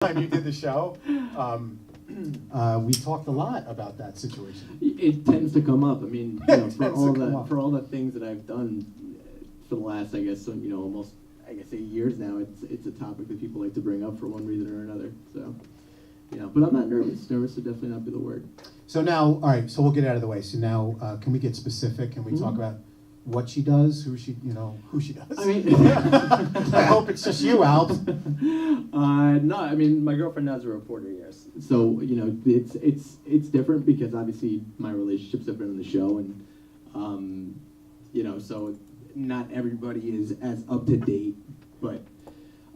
time you did the show, we talked a lot about that situation. It tends to come up. I mean, you know, for all the things that I've done for the last, I guess, almost 8 years now, it's a topic that people like to bring up for one reason or another. So, but I'm not nervous. Nervous would definitely not be the word. So now, all right. So we'll get out of the way. So now, can we get specific? Can we talk about what she does, who she does? I mean, I hope it's just you, Al. No, I mean, my girlfriend now is a reporter, yes. So, it's different because obviously my relationships have been on the show and, so not everybody is as up to date, but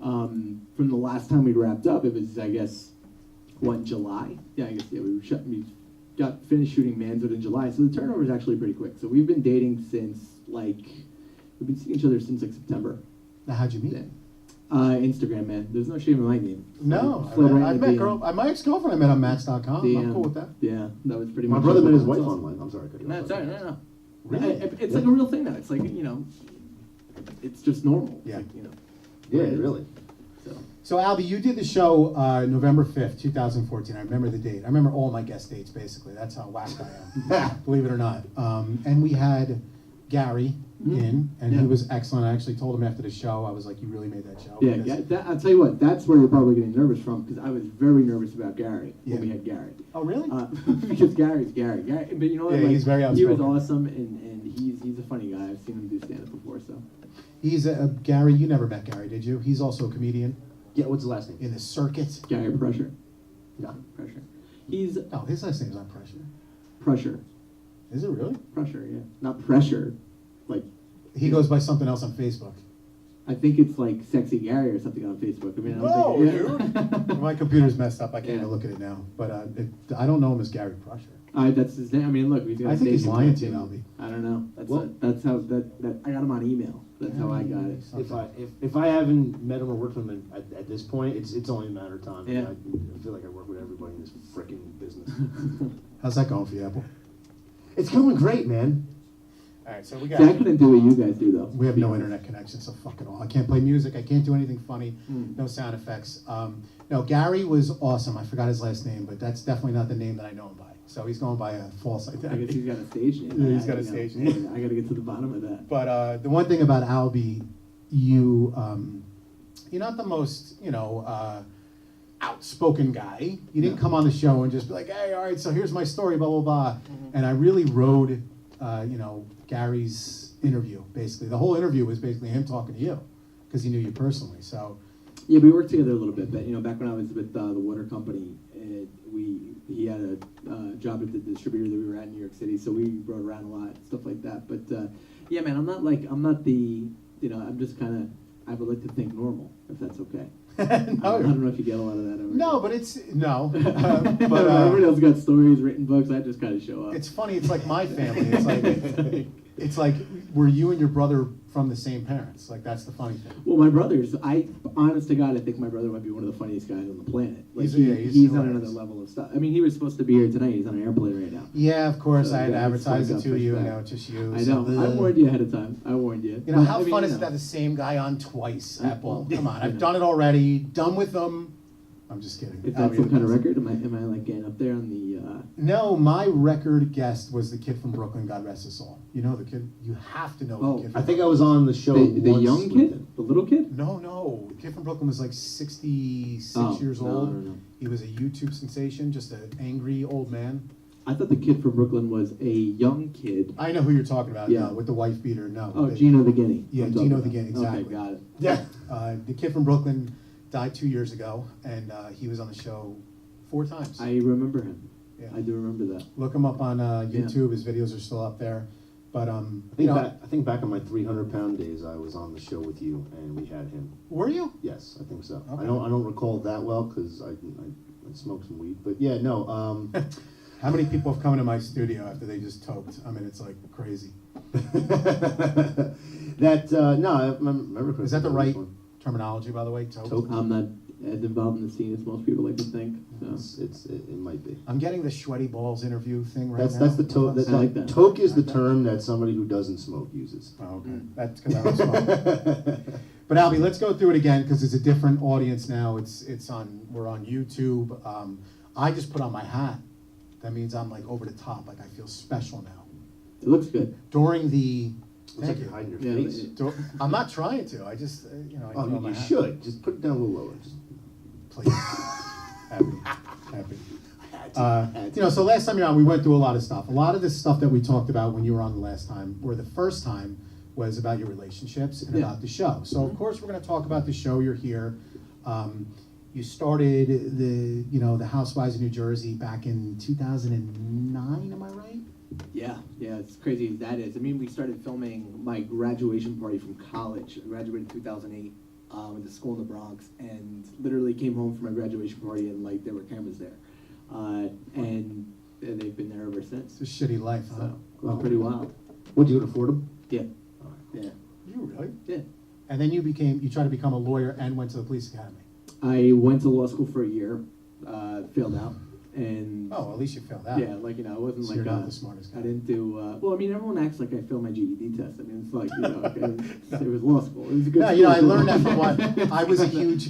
from the last time we wrapped up, it was, I guess, July? Yeah, I guess, yeah, we got finished shooting Manzo in July, so the turnover is actually pretty quick. So we've been dating since, we've been seeing each other since, September. Now, how'd you meet? Instagram, man. There's no shame in my name. No, I met my ex-girlfriend I met on Match.com. I'm cool with that. Yeah, that was pretty much. My brother met his wife online. I'm sorry. No, sorry, no. Really? It's like a real thing now. It's like, it's just normal. Yeah. Like, Yeah, really. So, Albie, you did the show November 5th, 2014. I remember the date. I remember all my guest dates, basically. That's how whacked I am, believe it or not. And we had Gary in, and he was excellent. I actually told him after the show, I was like, you really made that show. Yeah, I'll tell you what, that's where you're probably getting nervous from, because I was very nervous about Gary when we had Gary. Oh, really? Because Gary's Gary. But you know what? Yeah, he's very outspoken. He was awesome, and he's a funny guy. I've seen him do stand-up before, so. He's Gary, you never met Gary, did you? He's also a comedian. Yeah, what's his last name? In the circuit. Gary Pressure. Yeah. Pressure. His last name's not Pressure. Pressure. Is it really? Pressure, yeah. Not Pressure. Like. He goes by something else on Facebook. I think it's like Sexy Gary or something on Facebook. I mean, dude. My computer's messed up. I can't even look at it now. But I don't know him as Gary Pressure. That's his name. I mean, look, I think he's lying to you, Albie. I don't know. That's how I got him on email. That's how I got it. If I haven't met him or worked with him at this point, it's only a matter of time. Yeah. I feel like I work with everybody in this freaking business. How's that going for you, Apple? It's going great, man. All right, so we got. I couldn't do what you guys do though. We have no internet connection, so fuck it all. I can't play music. I can't do anything funny. No sound effects. No, Gary was awesome. I forgot his last name, but that's definitely not the name that I know him by. So he's going by a false identity. I guess he's got a stage name. Yeah, he's got a stage name. I got to get to the bottom of that. But the one thing about Albie, you're not the most outspoken guy. You didn't come on the show and just be like, hey, all right, so here's my story, blah blah blah. And I really rode, Gary's interview. Basically, the whole interview was basically him talking to you because he knew you personally. So. Yeah, we worked together a little bit, but back when I was with the water company, he had a job at the distributor that we were at in New York City, so we rode around a lot, stuff like that. But yeah, man, I'm not the, I'm just kind of, I would like to think normal, if that's okay. No. I don't know if you get a lot of that over No, here. but it's no. But everybody else got stories, written books. I just kind of show up. It's funny. It's like my family. It's like were you and your brother from the same parents? Like that's the funny thing. Well, my brothers. Honest to God, I think my brother might be one of the funniest guys on the planet. Like he's on another level of stuff. I mean, he was supposed to be here tonight. He's on an airplane right now. Yeah, of course. So, I had advertised it to you, and now it's just you. I know. I warned you ahead of time. I warned you. You know how fun is it to have the same guy on twice? Apple. Come on, I've done it already. Done with them. I'm just kidding. Is that some kind of record? Am I like getting up there on the? No, my record guest was the kid from Brooklyn. God rest his soul. You know the kid. You have to know the kid. I think I was on the show. The young kid, the little kid. No. The kid from Brooklyn was like 66 years old. No. He was a YouTube sensation, just an angry old man. I thought the kid from Brooklyn was a young kid. I know who you're talking about. Yeah, with the wife beater. No. Oh, Gino the Guinea. Yeah, Gino the Guinea. Exactly. Okay, got it. Yeah. The kid from Brooklyn died 2 years ago, and he was on the show 4 times. I remember him. Yeah. I do remember that. Look him up on YouTube. His videos are still up there. But I think back on my 300-pound days, I was on the show with you, and we had him. Were you? Yes, I think so. Okay. I don't recall that well because I smoked some weed, but yeah, no. How many people have come into my studio after they just toked? I mean, it's like crazy. No, I remember. Is that the right terminology, by the way? Toke? I'm not. as involved in the scene as most people like to think. So. It might be. I'm getting the sweaty balls interview thing right now. That's the toke. I like that. Toke is the term that somebody who doesn't smoke uses. Oh, okay. That's because I don't smoke. But Albie, let's go through it again because it's a different audience now. We're on YouTube. I just put on my hat. That means I'm like over the top. Like I feel special now. It looks good. During the Looks thank like you. you're hiding your Yeah, face. I'm not trying to. I just I Oh, throw my you hat. should. Just put it down a little lower. Just Please. Happy. So last time you're on, we went through a lot of stuff. A lot of this stuff that we talked about when you were on the last time, or the first time, was about your relationships and Yeah. about the show. So of course we're going to talk about the show. You're here. You started the Housewives of New Jersey back in 2009. Am I right? Yeah, it's crazy as that is. I mean, we started filming my graduation party from college. I graduated in 2008. Went to school in the Bronx, and literally came home for my graduation party, and like there were cameras there, and they've been there ever since. It's a shitty life, huh? So it was pretty wild. Would you afford them? Yeah, yeah, You really? yeah. And then you tried to become a lawyer and went to the police academy. I went to law school for a year, failed out, and Oh, at least you failed out. yeah, like it wasn't So like you're not the smartest guy. I didn't do well. I mean, everyone acts like I failed my GED test. I mean, it's like it was law school. It was a good. No, I school. learned that from what I was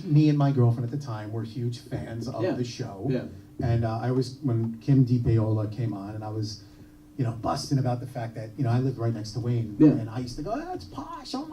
me and my girlfriend at the time were huge fans of Yeah. the show. Yeah. And I was, when Kim DiPaola came on, and I was, busting about the fact that, I lived right next to Wayne. Yeah. And I used to go, oh, it's posh, oh my